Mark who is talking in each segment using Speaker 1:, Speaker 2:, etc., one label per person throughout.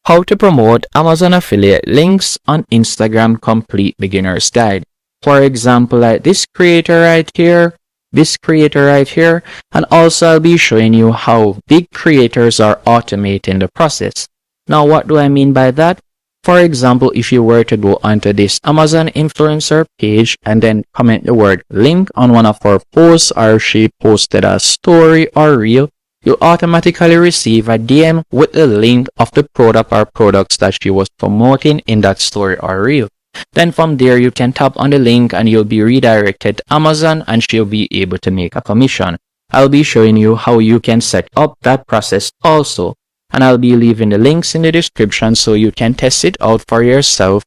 Speaker 1: How to promote Amazon affiliate links on Instagram complete beginner's guide. For example, like this creator right here, and also I'll be showing you how big creators are automating the process. Now, what do I mean by that? For example, if you were to go onto this Amazon influencer page and then comment the word link on one of our posts, or she posted a story or reel, you automatically receive a DM with the link of the product or products that she was promoting in that story or reel. Then from there, you can tap on the link and you'll be redirected to Amazon and she'll be able to make a commission. I'll be showing you how you can set up that process also. And I'll be leaving the links in the description so you can test it out for yourself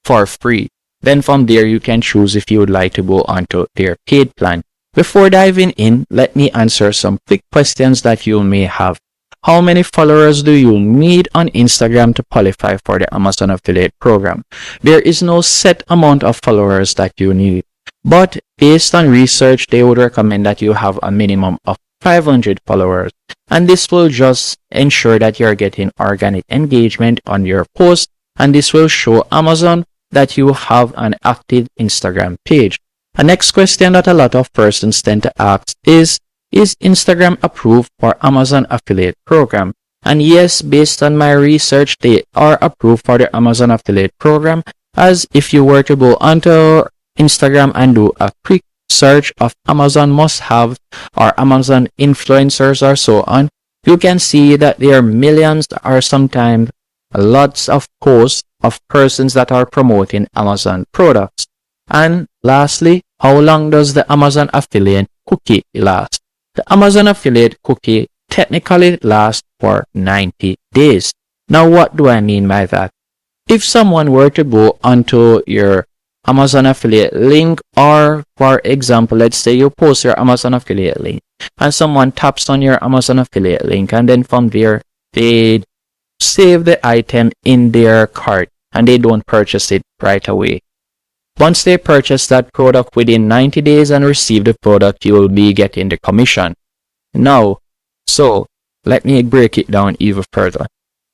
Speaker 1: for free. Then from there, you can choose if you would like to go onto their paid plan. Before diving in, let me answer some quick questions that you may have. How many followers do you need on Instagram to qualify for the Amazon affiliate program? There is no set amount of followers that you need, but based on research, they would recommend that you have a minimum of 500 followers, and this will just ensure that you're getting organic engagement on your post, and this will show Amazon that you have an active Instagram page. The next question that a lot of persons tend to ask is Instagram approved for Amazon affiliate program? And yes, based on my research, they are approved for the Amazon affiliate program, as if you were to go onto Instagram and do a quick search of Amazon must-have or Amazon influencers or so on, you can see that there are millions or sometimes lots of posts of persons that are promoting Amazon products. And lastly, how long does the Amazon affiliate cookie last? The Amazon affiliate cookie technically lasts for 90 days. Now, what do I mean by that? If someone were to go onto your Amazon affiliate link, or for example, let's say you post your Amazon affiliate link and someone taps on your Amazon affiliate link, and then from there they save the item in their cart and they don't purchase it right away. Once they purchase that product within 90 days and receive the product, you will be getting the commission. Now, so let me break it down even further.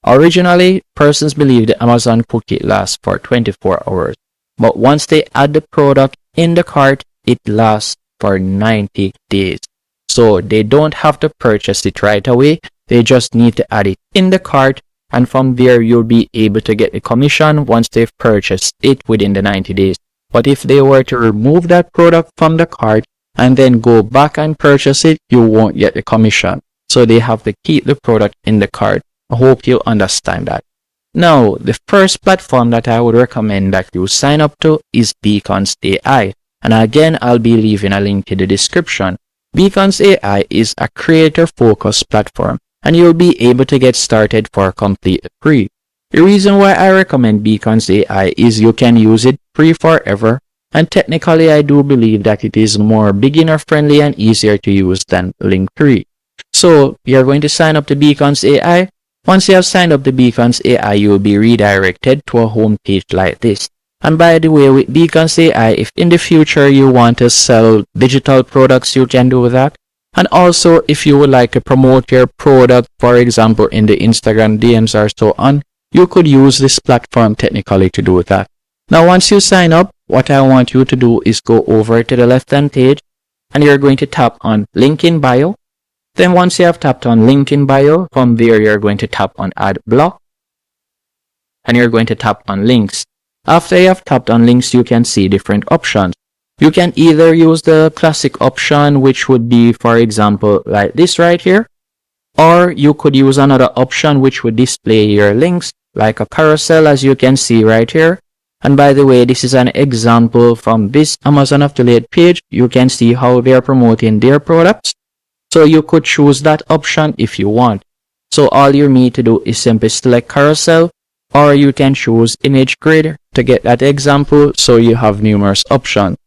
Speaker 1: Originally, persons believed the Amazon cookie lasts for 24 hours. But once they add the product in the cart, it lasts for 90 days. So they don't have to purchase it right away. They just need to add it in the cart. And from there, you'll be able to get the commission once they've purchased it within the 90 days. But if they were to remove that product from the cart and then go back and purchase it, you won't get the commission. So they have to keep the product in the cart. I hope you understand that. Now, the first platform that I would recommend that you sign up to is Beacons AI. And again, I'll be leaving a link in the description. Beacons AI is a creator-focused platform, and you'll be able to get started for completely free. The reason why I recommend Beacons AI is you can use it free forever, and technically I do believe that it is more beginner-friendly and easier to use than Linktree. So, you're going to sign up to Beacons AI. Once you have signed up to Beacons AI, you will be redirected to a home page like this. And by the way, with Beacons AI, if in the future you want to sell digital products, you can do that. And also, if you would like to promote your product, for example, in the Instagram DMs or so on, you could use this platform technically to do that. Now, once you sign up, what I want you to do is go over to the left-hand page, and you're going to tap on Link in Bio. Then once you have tapped on Link in Bio, from there you're going to tap on Add Block, and you're going to tap on Links. After you have tapped on Links, you can see different options. You can either use the classic option, which would be, for example, like this right here, or you could use another option which would display your links, like a carousel, as you can see right here. And by the way, this is an example from this Amazon affiliate page. You can see how they are promoting their products. So you could choose that option if you want. So all you need to do is simply select carousel, or you can choose image grid to get that example, so you have numerous options.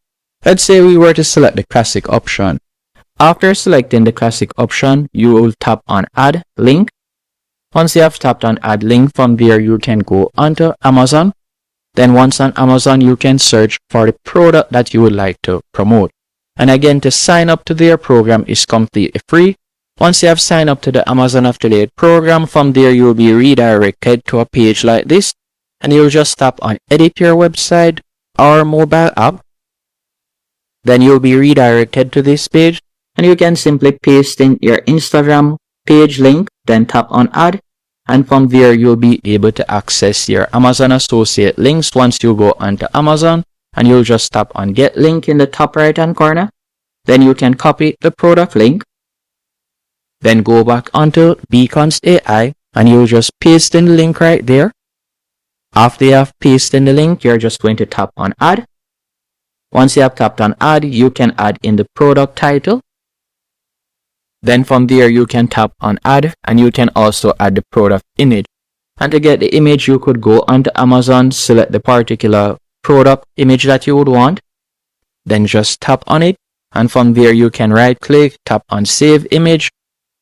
Speaker 1: Let's say we were to select the classic option. After selecting the classic option, you will tap on Add Link. Once you have tapped on Add Link, from there you can go onto Amazon. Then once on Amazon, you can search for the product that you would like to promote. And again, to sign up to their program is completely free. Once you have signed up to the Amazon affiliate program, from there you'll be redirected to a page like this, and you'll just tap on edit your website or mobile app. Then you'll be redirected to this page, and you can simply paste in your Instagram page link, then tap on add, and from there you'll be able to access your Amazon associate links once you go onto Amazon, and you'll just tap on get link in the top right hand corner. Then you can copy the product link, then go back onto Beacons AI, and you'll just paste in the link right there. After you have pasted in the link, you're just going to tap on add. Once you have tapped on add, you can add in the product title. Then from there you can tap on add, and you can also add the product image. And to get the image, you could go onto Amazon, select the particular product image that you would want, then just tap on it, and from there you can right click, tap on save image.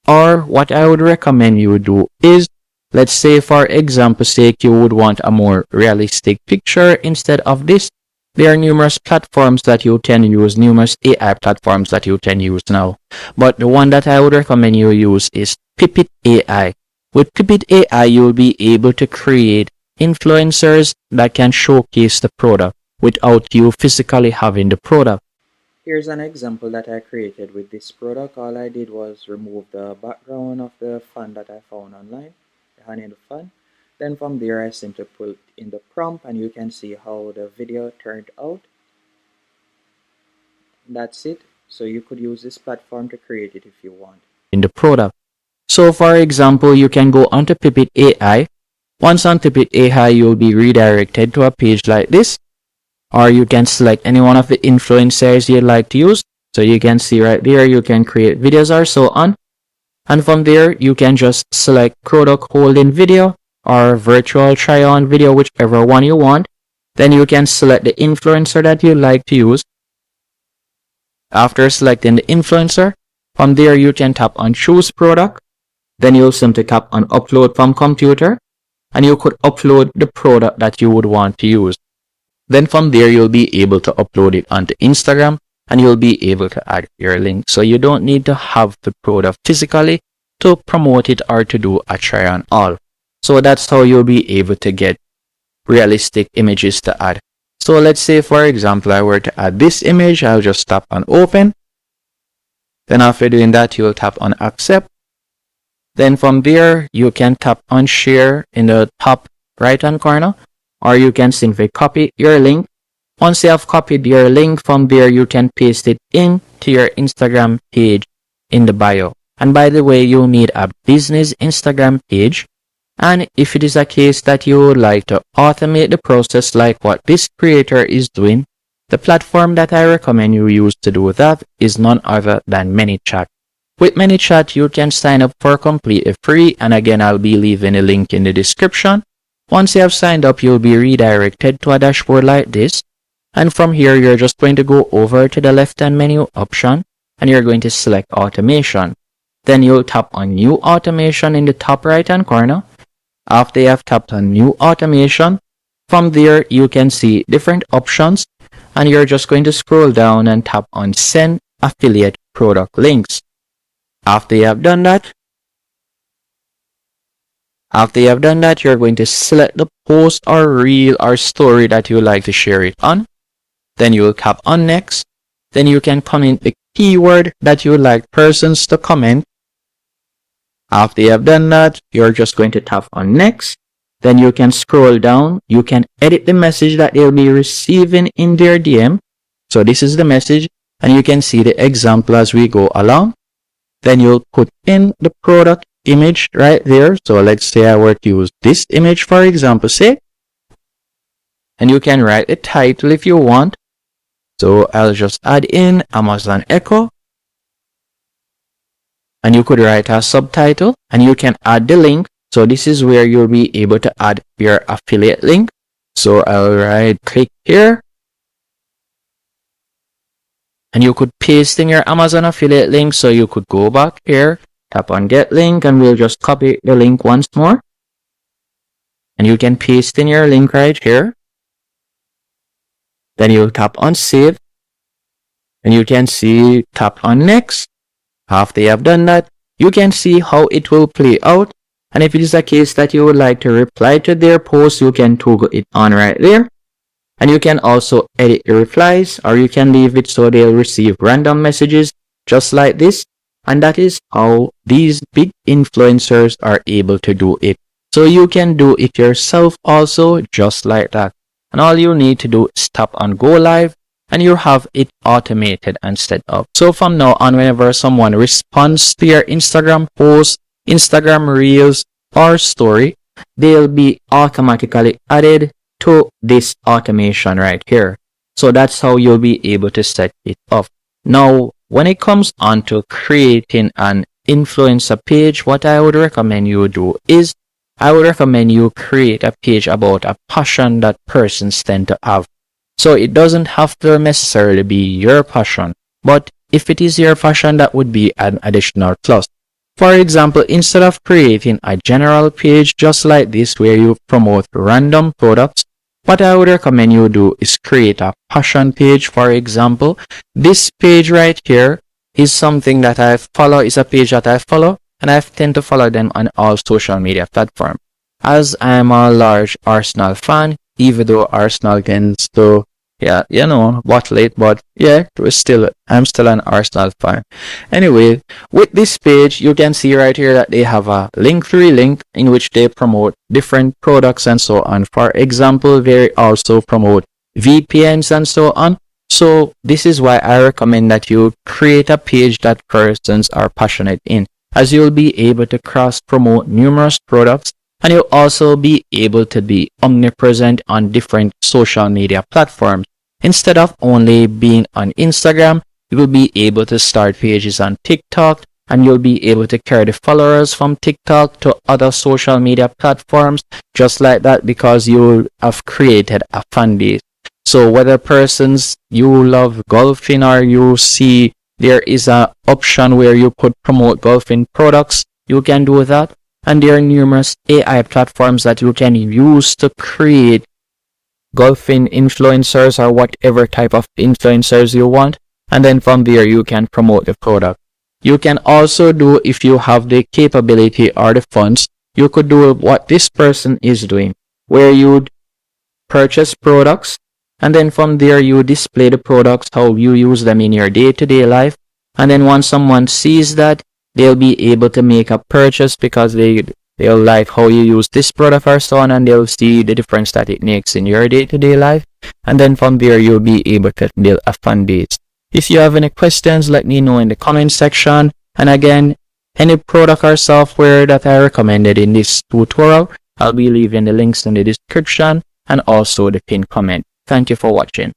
Speaker 1: Or what I would recommend you do is, let's say for example's sake, you would want a more realistic picture instead of this. There are numerous platforms that you can use, numerous AI platforms that you can use now. But the one that I would recommend you use is Pipit AI. With Pipit AI, you'll be able to create influencers that can showcase the product without you physically having the product. Here's an example that I created with this product. All I did was remove the background of the fan that I found online, the honey in the fan. Then from there I simply put in the prompt, and you can see how the video turned out. That's it. So you could use this platform to create it if you want in the product. So for example, you can go onto Pipit AI. Once on Pipit AI, you'll be redirected to a page like this. Or you can select any one of the influencers you'd like to use. So you can see right there, you can create videos or so on. And from there, you can just select product holding video or virtual try on video, whichever one you want. Then you can select the influencer that you'd like to use. After selecting the influencer, from there you can tap on choose product. Then you'll simply tap on upload from computer, and you could upload the product that you would want to use. Then from there, you'll be able to upload it onto Instagram, and you'll be able to add your link. So you don't need to have the product physically to promote it or to do a try on all. So that's how you'll be able to get realistic images to add. So let's say, for example, I were to add this image. I'll just tap on open. Then after doing that, you'll tap on accept. Then from there, you can tap on share in the top right hand corner, or you can simply copy your link. Once you have copied your link, from there you can paste it into your Instagram page in the bio. And by the way, you'll need a business Instagram page. And if it is a case that you would like to automate the process like what this creator is doing, the platform that I recommend you use to do that is none other than ManyChat. With ManyChat, you can sign up for completely free, and again, I'll be leaving a link in the description. Once you have signed up, you'll be redirected to a dashboard like this. And from here, you're just going to go over to the left-hand menu option, and you're going to select automation. Then you'll tap on new automation in the top right-hand corner. After you have tapped on new automation, from there, you can see different options, and you're just going to scroll down and tap on send affiliate product links. After you have done that, you're going to select the post or reel or story that you would like to share it on. Then you will tap on next. Then you can comment the keyword that you would like persons to comment. After you have done that, you're just going to tap on next. Then you can scroll down. You can edit the message that they'll be receiving in their DM. So this is the message, and you can see the example as we go along. Then you'll put in the product image right there. So let's say I were to use this image for example sake, and you can write a title if you want. So I'll just add in Amazon Echo, and you could write a subtitle, and you can add the link. So this is where you'll be able to add your affiliate link. So I'll right click here, and you could paste in your Amazon affiliate link. So you could go back here, tap on get link, and we'll just copy the link once more. And you can paste in your link right here. Then you'll tap on save, and you can see tap on next. After you have done that, you can see how it will play out. And if it is a case that you would like to reply to their post, you can toggle it on right there. And you can also edit your replies, or you can leave it so they'll receive random messages just like this. And that is how these big influencers are able to do it. So you can do it yourself also, just like that. And all you need to do is tap on go live, and you have it automated and set up. So from now on, whenever someone responds to your Instagram post, Instagram reels, or story, they'll be automatically added to this automation right here. So that's how you'll be able to set it up. Now, when it comes on to creating an influencer page, what I would recommend you do is I would recommend you create a page about a passion that persons tend to have. So it doesn't have to necessarily be your passion, but if it is your passion, that would be an additional plus. For example, instead of creating a general page just like this where you promote random products, what I would recommend you do is create a passion page. For example, this page right here is something that I follow, is a page that I follow, and I tend to follow them on all social media platforms. As I am a large Arsenal fan, even though Arsenal tends to, bottle it, but I'm still an Arsenal fan. Anyway, with this page, you can see right here that they have a Linktree link in which they promote different products and so on. For example, they also promote VPNs and so on. So this is why I recommend that you create a page that persons are passionate in, as you'll be able to cross promote numerous products, and you'll also be able to be omnipresent on different social media platforms. Instead of only being on Instagram, you will be able to start pages on TikTok, and you'll be able to carry the followers from TikTok to other social media platforms just like that, because you have created a fan base. So whether persons you love golfing, or you see there is an option where you could promote golfing products, you can do that. And there are numerous AI platforms that you can use to create golfing influencers or whatever type of influencers you want. And then from there, you can promote the product. You can also do, if you have the capability or the funds, you could do what this person is doing, where you purchase products, and then from there, you display the products, how you use them in your day-to-day life. And then once someone sees that, they'll be able to make a purchase because they'll like how you use this product or so on, and they'll see the difference that it makes in your day-to-day life. And then from there, you'll be able to build a fan base. If you have any questions, let me know in the comment section. And again, any product or software that I recommended in this tutorial, I'll be leaving the links in the description and also the pinned comment. Thank you for watching.